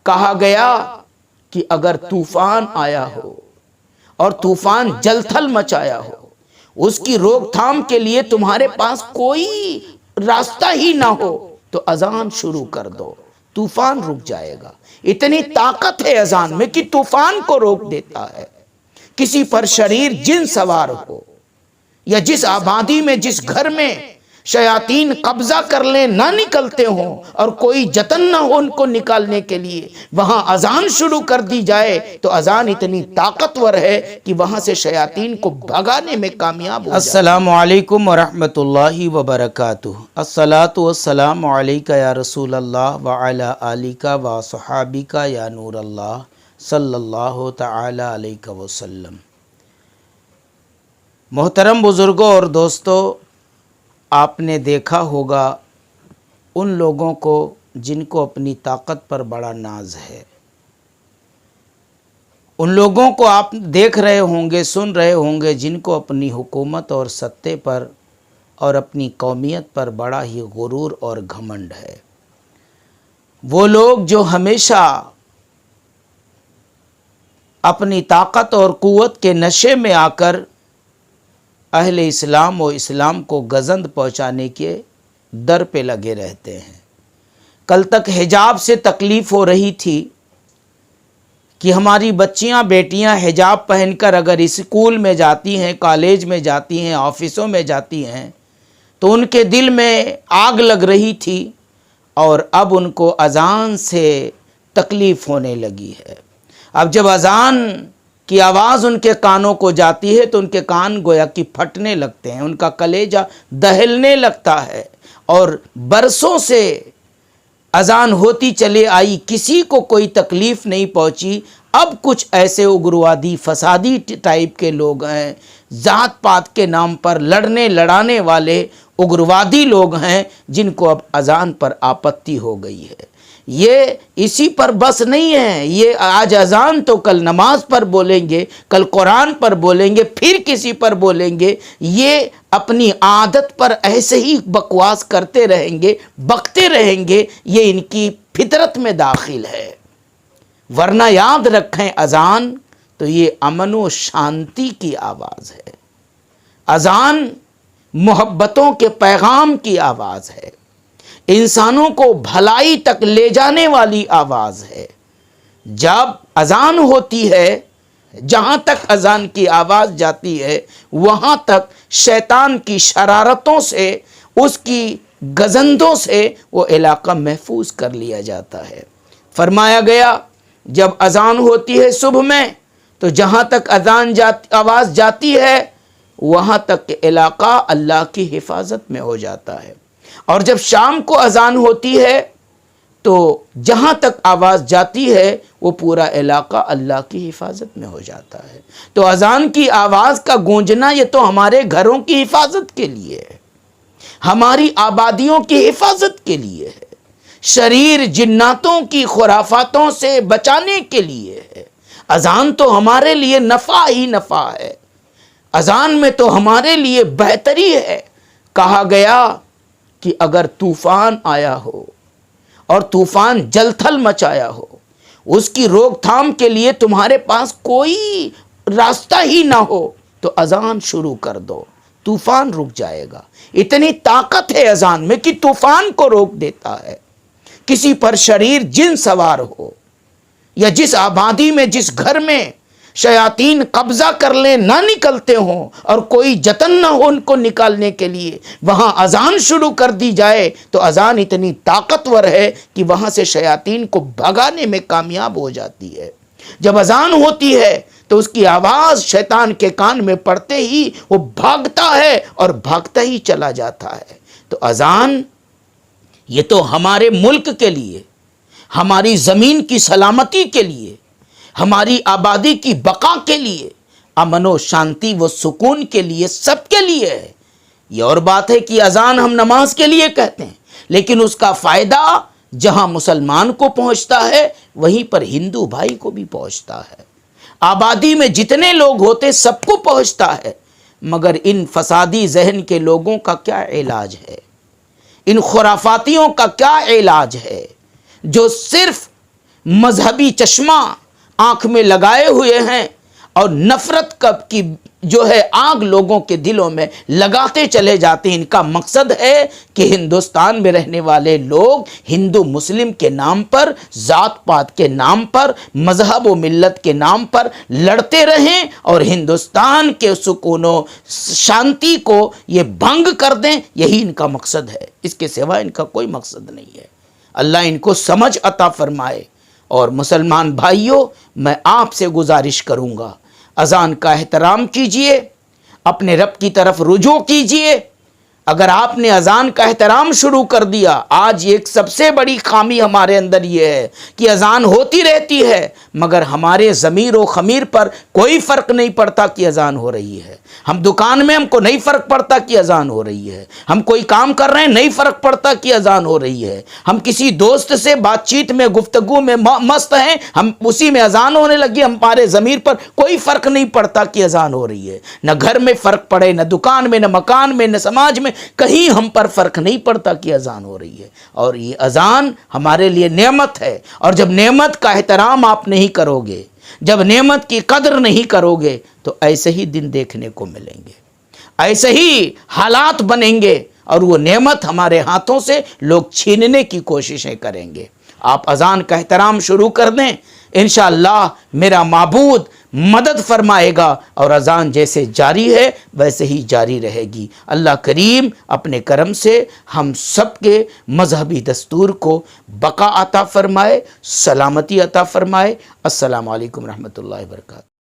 کہا گیا کہ اگر طوفان آیا ہو اور طوفان جل تھل مچایا ہو، اس کی روک تھام کے لیے تمہارے پاس کوئی راستہ ہی نہ ہو تو اذان شروع کر دو، طوفان رک جائے گا۔ اتنی طاقت ہے اذان میں کہ طوفان کو روک دیتا ہے۔ کسی پر شریر جن سوار ہو یا جس آبادی میں، جس گھر میں شیاطین قبضہ کر لیں، نہ نکلتے ہوں اور کوئی جتن نہ ہو ان کو نکالنے کے لیے، وہاں اذان شروع کر دی جائے تو اذان اتنی طاقتور ہے کہ وہاں سے شیاطین کو بھگانے میں کامیاب ہو جائے۔ السلام علیکم ورحمۃ اللہ وبرکاتہ۔ الصلاۃ والسلام علیک یا رسول اللہ وعلی آلک وصحابک یا نور اللہ صلی اللہ تعالی علیہ وسلم۔ محترم بزرگوں اور دوستو، آپ نے دیکھا ہوگا ان لوگوں کو جن کو اپنی طاقت پر بڑا ناز ہے، ان لوگوں کو آپ دیکھ رہے ہوں گے، سن رہے ہوں گے، جن کو اپنی حکومت اور سطح پر اور اپنی قومیت پر بڑا ہی غرور اور گھمنڈ ہے۔ وہ لوگ جو ہمیشہ اپنی طاقت اور قوت کے نشے میں آ کر اہل اسلام و اسلام کو گزند پہنچانے کے در پہ لگے رہتے ہیں۔ کل تک حجاب سے تکلیف ہو رہی تھی کہ ہماری بچیاں بیٹیاں حجاب پہن کر اگر اسکول میں جاتی ہیں، کالج میں جاتی ہیں، آفسوں میں جاتی ہیں تو ان کے دل میں آگ لگ رہی تھی، اور اب ان کو اذان سے تکلیف ہونے لگی ہے۔ اب جب اذان کی آواز ان کے کانوں کو جاتی ہے تو ان کے کان گویا کہ پھٹنے لگتے ہیں، ان کا کلیجہ دہلنے لگتا ہے، اور برسوں سے اذان ہوتی چلے آئی، کسی کو کوئی تکلیف نہیں پہنچی۔ اب کچھ ایسے اگروادی فسادی ٹائپ کے لوگ ہیں، ذات پات کے نام پر لڑنے لڑانے والے اگروادی لوگ ہیں، جن کو اب اذان پر آپتی ہو گئی ہے۔ یہ اسی پر بس نہیں ہے، یہ آج اذان تو کل نماز پر بولیں گے، کل قرآن پر بولیں گے، پھر کسی پر بولیں گے۔ یہ اپنی عادت پر ایسے ہی بکواس کرتے رہیں گے، بکتے رہیں گے، یہ ان کی فطرت میں داخل ہے۔ ورنہ یاد رکھیں، اذان تو یہ امن و شانتی کی آواز ہے، اذان محبتوں کے پیغام کی آواز ہے، انسانوں کو بھلائی تک لے جانے والی آواز ہے۔ جب اذان ہوتی ہے، جہاں تک اذان کی آواز جاتی ہے وہاں تک شیطان کی شرارتوں سے، اس کی گزندوں سے وہ علاقہ محفوظ کر لیا جاتا ہے۔ فرمایا گیا جب اذان ہوتی ہے صبح میں تو جہاں تک اذان آواز جاتی ہے وہاں تک علاقہ اللہ کی حفاظت میں ہو جاتا ہے، اور جب شام کو اذان ہوتی ہے تو جہاں تک آواز جاتی ہے وہ پورا علاقہ اللہ کی حفاظت میں ہو جاتا ہے۔ تو اذان کی آواز کا گونجنا یہ تو ہمارے گھروں کی حفاظت کے لیے ہے، ہماری آبادیوں کی حفاظت کے لیے ہے، شریر جناتوں کی خرافاتوں سے بچانے کے لیے ہے۔ اذان تو ہمارے لیے نفع ہی نفع ہے، اذان میں تو ہمارے لیے بہتری ہے۔ کہا گیا کہ اگر طوفان آیا ہو اور طوفان جل تھل مچایا ہو، اس کی روک تھام کے لیے تمہارے پاس کوئی راستہ ہی نہ ہو تو اذان شروع کر دو، طوفان رک جائے گا۔ اتنی طاقت ہے اذان میں کہ طوفان کو روک دیتا ہے۔ کسی پر شریر جن سوار ہو یا جس آبادی میں، جس گھر میں شیاطین قبضہ کر لیں، نہ نکلتے ہوں اور کوئی جتن نہ ہو ان کو نکالنے کے لیے، وہاں اذان شروع کر دی جائے تو اذان اتنی طاقتور ہے کہ وہاں سے شیاطین کو بھگانے میں کامیاب ہو جاتی ہے۔ جب اذان ہوتی ہے تو اس کی آواز شیطان کے کان میں پڑتے ہی وہ بھاگتا ہے اور بھاگتا ہی چلا جاتا ہے۔ تو اذان یہ تو ہمارے ملک کے لیے، ہماری زمین کی سلامتی کے لیے، ہماری آبادی کی بقا کے لیے، امن و شانتی و سکون کے لیے، سب کے لیے ہے۔ یہ اور بات ہے کہ اذان ہم نماز کے لیے کہتے ہیں، لیکن اس کا فائدہ جہاں مسلمان کو پہنچتا ہے وہیں پر ہندو بھائی کو بھی پہنچتا ہے، آبادی میں جتنے لوگ ہوتے سب کو پہنچتا ہے۔ مگر ان فسادی ذہن کے لوگوں کا کیا علاج ہے؟ ان خرافاتیوں کا کیا علاج ہے جو صرف مذہبی چشمہ آنکھ میں لگائے ہوئے ہیں اور نفرت کی جو ہے آگ لوگوں کے دلوں میں لگاتے چلے جاتے ہیں۔ ان کا مقصد ہے کہ ہندوستان میں رہنے والے لوگ ہندو مسلم کے نام پر، ذات پات کے نام پر، مذہب و ملت کے نام پر لڑتے رہیں اور ہندوستان کے سکون و شانتی کو یہ بھنگ کر دیں۔ یہی ان کا مقصد ہے، اس کے سوا ان کا کوئی مقصد نہیں ہے۔ اللہ ان کو سمجھ عطا فرمائے۔ اور مسلمان بھائیوں، میں آپ سے گزارش کروں گا، اذان کا احترام کیجئے، اپنے رب کی طرف رجوع کیجئے۔ اگر آپ نے اذان کا احترام شروع کر دیا، آج ایک سب سے بڑی خامی ہمارے اندر یہ ہے کہ اذان ہوتی رہتی ہے مگر ہمارے ضمیر و خمیر پر کوئی فرق نہیں پڑتا کہ اذان ہو رہی ہے۔ ہم دکان میں، ہم کو نہیں فرق پڑتا کہ اذان ہو رہی ہے۔ ہم کوئی کام کر رہے ہیں، نہیں فرق پڑتا کہ اذان ہو رہی ہے۔ ہم کسی دوست سے بات چیت میں، گفتگو میں مست ہیں، ہم اسی میں اذان ہونے لگی، ہمارے ضمیر پر کوئی فرق نہیں پڑتا کہ اذان ہو رہی ہے۔ نہ گھر میں فرق پڑے، نہ دکان میں، نہ مکان میں، نہ سماج میں، کہیں ہم پر فرق نہیں پڑتا کہ اذان ہو رہی ہے۔ اور یہ اذان ہمارے لیے نعمت ہے، اور جب نعمت کا احترام آپ نہیں کرو گے، جب نعمت کی قدر نہیں کرو گے تو ایسے ہی دن دیکھنے کو ملیں گے، ایسے ہی حالات بنیں گے اور وہ نعمت ہمارے ہاتھوں سے لوگ چھیننے کی کوششیں کریں گے۔ آپ اذان کا احترام شروع کر دیں، انشاءاللہ میرا معبود مدد فرمائے گا اور اذان جیسے جاری ہے ویسے ہی جاری رہے گی۔ اللہ کریم اپنے کرم سے ہم سب کے مذہبی دستور کو بقا عطا فرمائے، سلامتی عطا فرمائے۔ السلام علیکم رحمۃ اللہ وبرکاتہ۔